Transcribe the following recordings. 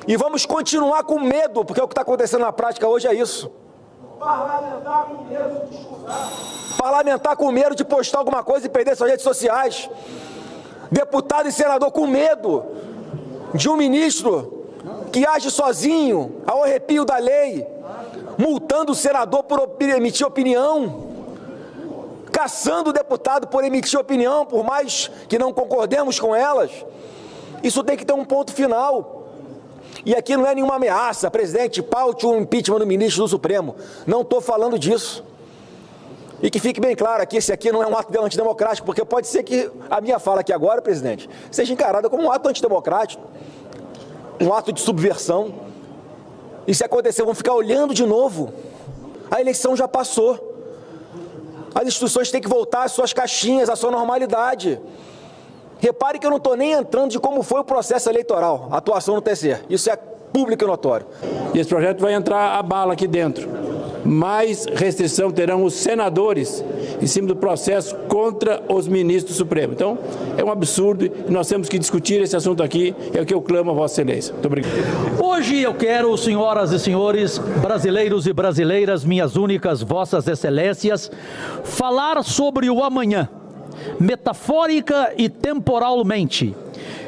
E vamos continuar com medo, porque o que está acontecendo na prática hoje é isso. Parlamentar com medo de discursar. Parlamentar com medo de postar alguma coisa e perder suas redes sociais. Deputado e senador com medo de um ministro que age sozinho, ao arrepio da lei, multando o senador por emitir opinião, caçando o deputado por emitir opinião, por mais que não concordemos com elas. Isso tem que ter um ponto final. E aqui não é nenhuma ameaça, presidente, paute o impeachment do ministro do Supremo. Não estou falando disso. E que fique bem claro aqui, esse aqui não é um ato antidemocrático, porque pode ser que a minha fala aqui agora, presidente, seja encarada como um ato antidemocrático, um ato de subversão. E se acontecer, vamos ficar olhando de novo. A eleição já passou. As instituições têm que voltar às suas caixinhas, à sua normalidade. Repare que eu não estou nem entrando de como foi o processo eleitoral, a atuação no TSE. Isso é público e notório. E esse projeto vai entrar a bala aqui dentro. Mais restrição terão os senadores em cima do processo contra os ministros do Supremo. Então, é um absurdo e nós temos que discutir esse assunto aqui, é o que eu clamo a Vossa Excelência. Muito obrigado. Hoje eu quero, senhoras e senhores, brasileiros e brasileiras, minhas únicas Vossas Excelências, falar sobre o amanhã, metafórica e temporalmente.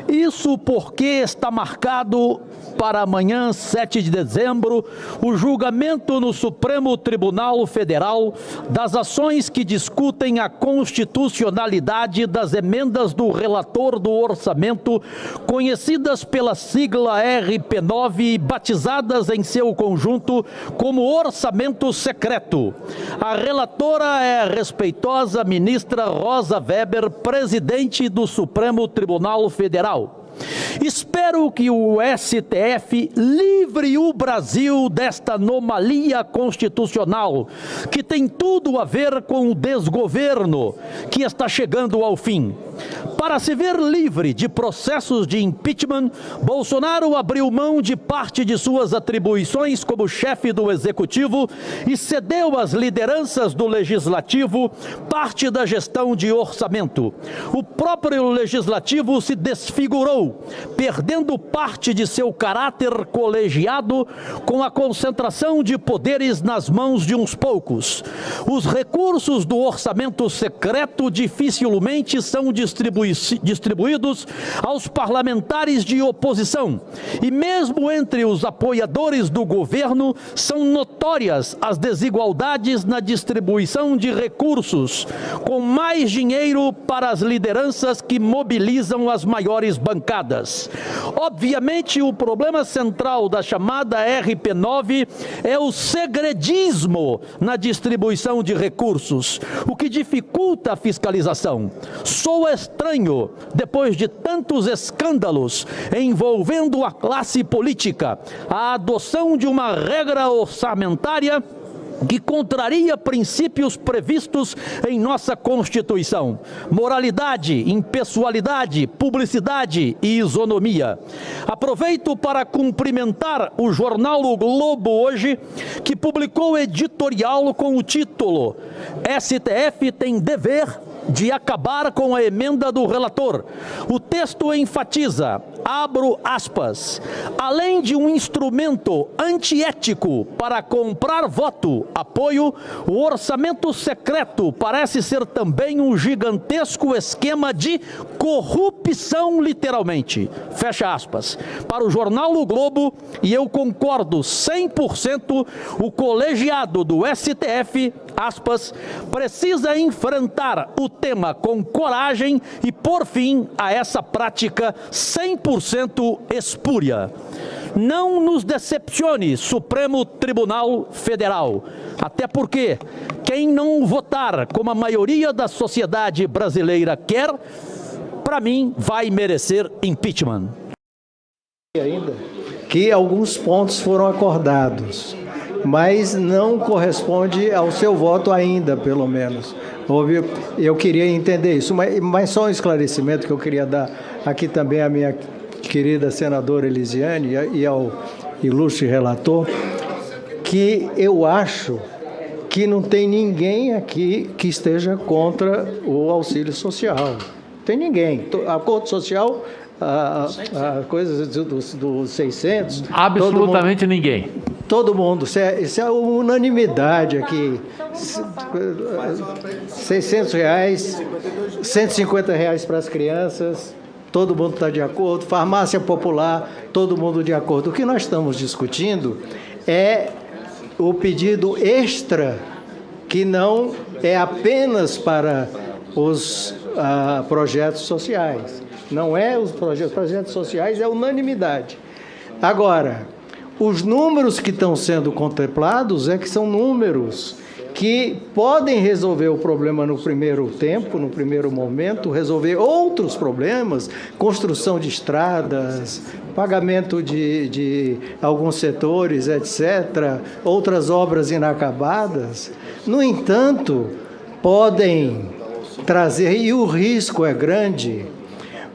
Isso porque está marcado para amanhã, 7 de dezembro, o julgamento no Supremo Tribunal Federal das ações que discutem a constitucionalidade das emendas do relator do orçamento, conhecidas pela sigla RP9 e batizadas em seu conjunto como orçamento secreto. A relatora é a respeitosa ministra Rosa Weber, presidente do Supremo Tribunal Federal. Espero que o STF livre o Brasil desta anomalia constitucional, que tem tudo a ver com o desgoverno que está chegando ao fim. Para se ver livre de processos de impeachment, Bolsonaro abriu mão de parte de suas atribuições como chefe do Executivo e cedeu às lideranças do Legislativo parte da gestão de orçamento. O próprio Legislativo se desfigurou, perdendo parte de seu caráter colegiado com a concentração de poderes nas mãos de uns poucos. Os recursos do orçamento secreto dificilmente são distribuídos aos parlamentares de oposição. E mesmo entre os apoiadores do governo, são notórias as desigualdades na distribuição de recursos, com mais dinheiro para as lideranças que mobilizam as maiores bancadas. Obviamente, o problema central da chamada RP9 é o segredismo na distribuição de recursos, o que dificulta a fiscalização. Soa estranho, depois de tantos escândalos envolvendo a classe política, a adoção de uma regra orçamentária que contraria princípios previstos em nossa Constituição: moralidade, impessoalidade, publicidade e isonomia. Aproveito para cumprimentar o jornal O Globo hoje, que publicou editorial com o título "STF tem dever de acabar com a emenda do relator". O texto enfatiza, abro aspas, além de um instrumento antiético para comprar voto, apoio, o orçamento secreto parece ser também um gigantesco esquema de corrupção, literalmente. Fecha aspas. Para o jornal O Globo, e eu concordo 100%, o colegiado do STF, aspas, precisa enfrentar o tema com coragem e pôr fim a essa prática 100% espúria. Não nos decepcione, Supremo Tribunal Federal, até porque quem não votar como a maioria da sociedade brasileira quer, para mim, vai merecer impeachment. Que alguns pontos foram acordados, mas não corresponde ao seu voto ainda, pelo menos. Eu queria entender isso, mas só um esclarecimento que eu queria dar aqui também à minha querida senadora Elisiane e ao ilustre relator, que eu acho que não tem ninguém aqui que esteja contra o auxílio social. Tem ninguém. Acordo social a coisa dos 600. Absolutamente ninguém. Todo mundo, isso é unanimidade aqui. R$600, R$150 para as crianças, todo mundo está de acordo. Farmácia popular, todo mundo de acordo. O que nós estamos discutindo é o pedido extra, que não é apenas para os projetos sociais. Não é os projetos sociais, é unanimidade. Agora, os números que estão sendo contemplados que são números que podem resolver o problema no primeiro tempo, no primeiro momento, resolver outros problemas, construção de estradas, pagamento de alguns setores, etc., outras obras inacabadas. No entanto, podem trazer, e o risco é grande,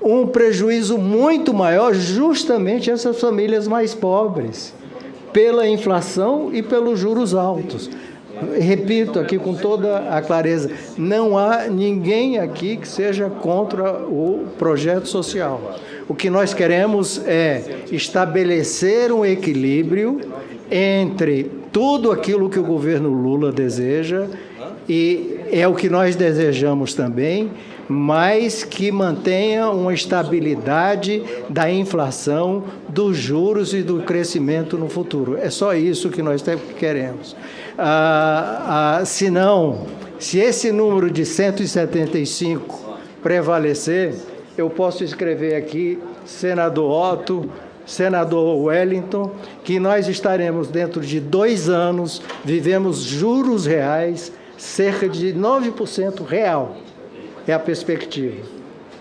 um prejuízo muito maior justamente a essas famílias mais pobres, pela inflação e pelos juros altos. Repito aqui com toda a clareza, não há ninguém aqui que seja contra o projeto social. O que nós queremos é estabelecer um equilíbrio entre tudo aquilo que o governo Lula deseja, e é o que nós desejamos também, mas que mantenha uma estabilidade da inflação, dos juros e do crescimento no futuro. É só isso que nós queremos. Se esse número de 175 prevalecer, eu posso escrever aqui, senador Otto, senador Wellington, que nós estaremos dentro de 2 anos, vivemos juros reais, cerca de 9% real. É a perspectiva,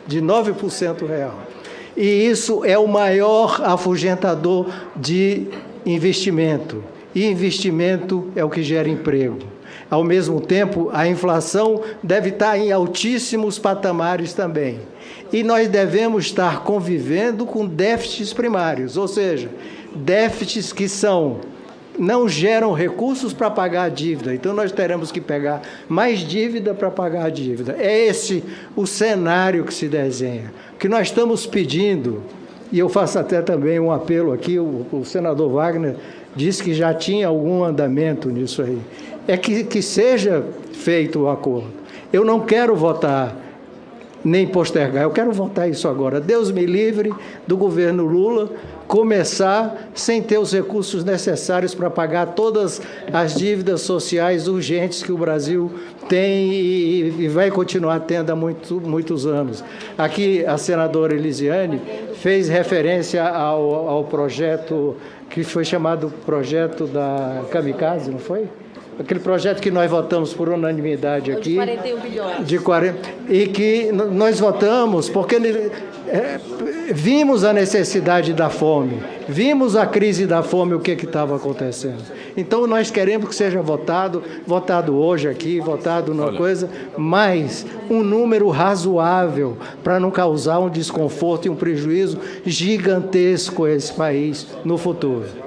de 9% real. E isso é o maior afugentador de investimento. E investimento é o que gera emprego. Ao mesmo tempo, a inflação deve estar em altíssimos patamares também. E nós devemos estar convivendo com déficits primários, ou seja, déficits que não geram recursos para pagar a dívida. Então, nós teremos que pegar mais dívida para pagar a dívida. É esse o cenário que se desenha. O que nós estamos pedindo, e eu faço até também um apelo aqui, o senador Wagner disse que já tinha algum andamento nisso aí, é que seja feito o acordo. Eu não quero votar nem postergar, eu quero votar isso agora. Deus me livre do governo Lula começar sem ter os recursos necessários para pagar todas as dívidas sociais urgentes que o Brasil tem e vai continuar tendo há muitos anos. Aqui a senadora Elisiane fez referência ao projeto que foi chamado projeto da Kamikaze, não foi? Aquele projeto que nós votamos por unanimidade aqui. De 41 bilhões. E que nós votamos porque vimos a necessidade da fome, vimos a crise da fome, o que estava acontecendo. Então, nós queremos que seja votado hoje aqui, votado numa coisa, mas um número razoável para não causar um desconforto e um prejuízo gigantesco a esse país no futuro.